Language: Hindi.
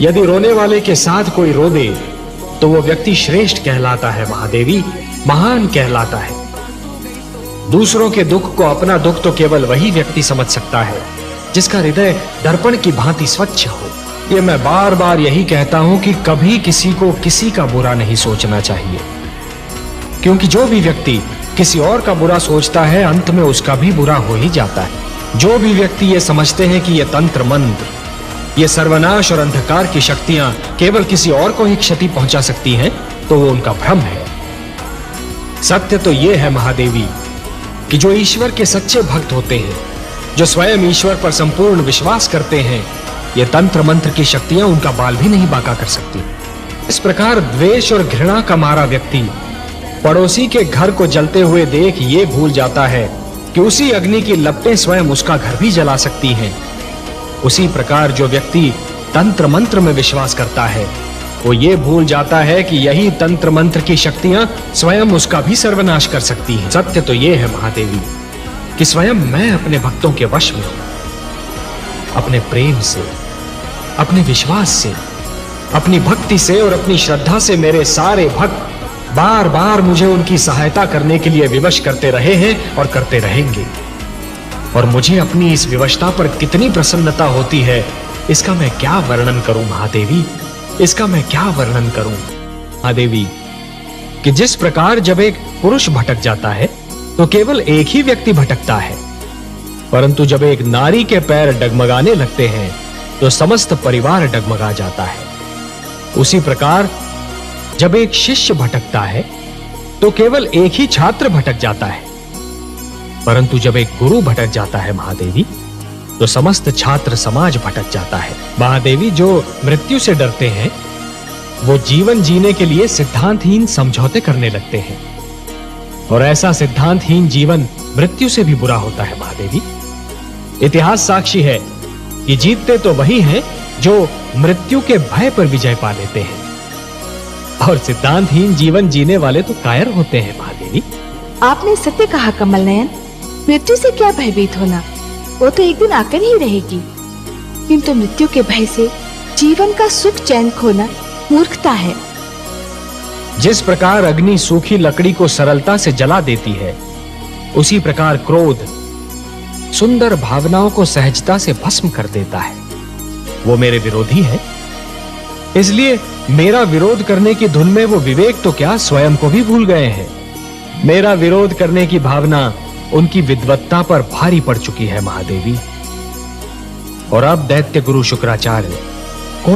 यदि रोने वाले के साथ कोई रो दे तो वो व्यक्ति श्रेष्ठ कहलाता है महादेवी, महान कहलाता है। दूसरों के दुख को अपना दुख तो केवल वही व्यक्ति समझ सकता है जिसका हृदय दर्पण की भांति स्वच्छ हो। ये मैं बार बार यही कहता हूं कि कभी किसी को किसी का बुरा नहीं सोचना चाहिए, क्योंकि जो भी व्यक्ति किसी और का बुरा सोचता है अंत में उसका भी बुरा हो ही जाता है। जो भी व्यक्ति ये समझते हैं कि ये तंत्र मंत्र, ये सर्वनाश और अंधकार की शक्तियां केवल किसी और को ही क्षति पहुंचा सकती हैं, तो वो उनका भ्रम है। सत्य तो ये है महादेवी कि जो ईश्वर के सच्चे भक्त होते हैं, जो स्वयं ईश्वर पर संपूर्ण विश्वास करते हैं, ये तंत्र मंत्र की शक्तियां उनका बाल भी नहीं बांका कर सकती। इस प्रकार द्वेष और घृणा का मारा व्यक्ति पड़ोसी के घर को जलते हुए देख ये भूल जाता है कि उसी अग्नि की लपटें स्वयं उसका घर भी जला सकती हैं। उसी प्रकार जो व्यक्ति तंत्र मंत्र में विश्वास करता है वो ये भूल जाता है कि यही तंत्र मंत्र की शक्तियां स्वयं उसका भी सर्वनाश कर सकती हैं। सत्य तो ये है महादेवी कि स्वयं मैं अपने भक्तों के वश में हूं। अपने प्रेम से, अपने विश्वास से, अपनी भक्ति से और अपनी श्रद्धा से मेरे सारे भक्त बार बार मुझे उनकी सहायता करने के लिए विवश करते रहे हैं और करते रहेंगे। और मुझे अपनी इस विवशता पर कितनी प्रसन्नता होती है, इसका मैं क्या वर्णन करूं महादेवी, इसका मैं क्या वर्णन करूं महादेवी। कि जिस प्रकार जब एक पुरुष भटक जाता है तो केवल एक ही व्यक्ति भटकता है, परंतु जब एक नारी के पैर डगमगाने लगते हैं तो समस्त परिवार डगमगा जाता है। उसी प्रकार जब एक शिष्य भटकता है तो केवल एक ही छात्र भटक जाता है, परंतु जब एक गुरु भटक जाता है महादेवी तो समस्त छात्र समाज भटक जाता है। महादेवी, जो मृत्यु से डरते हैं वो जीवन जीने के लिए सिद्धांतहीन समझौते करने लगते हैं, और ऐसा सिद्धांतहीन जीवन मृत्यु से भी बुरा होता है महादेवी। इतिहास साक्षी है कि जीतते तो वही हैं जो मृत्यु के भय पर विजय पा लेते हैं, और सिद्धांतहीन जीवन जीने वाले तो कायर होते हैं महादेवी। आपने सत्य कहा कमल नयन। मृत्यु से क्या भयभीत होना, वो तो एक दिन आकर ही रहेगी, किंतु मृत्यु के भय से जीवन का सुख चैन खोना मूर्खता है। जिस प्रकार अग्नि सूखी लकड़ी को सरलता से जला देती है, उसी प्रकार क्रोध सुंदर भावनाओं को सहजता से भस्म कर देता है। वो मेरे विरोधी है, इसलिए मेरा विरोध करने की धुन में वो विवेक तो क्या स्वयं को भी भूल गए हैं। मेरा विरोध करने की भावना उनकी विद्वत्ता पर भारी पड़ चुकी है महादेवी। और अब दैत्य गुरु शुक्राचार्य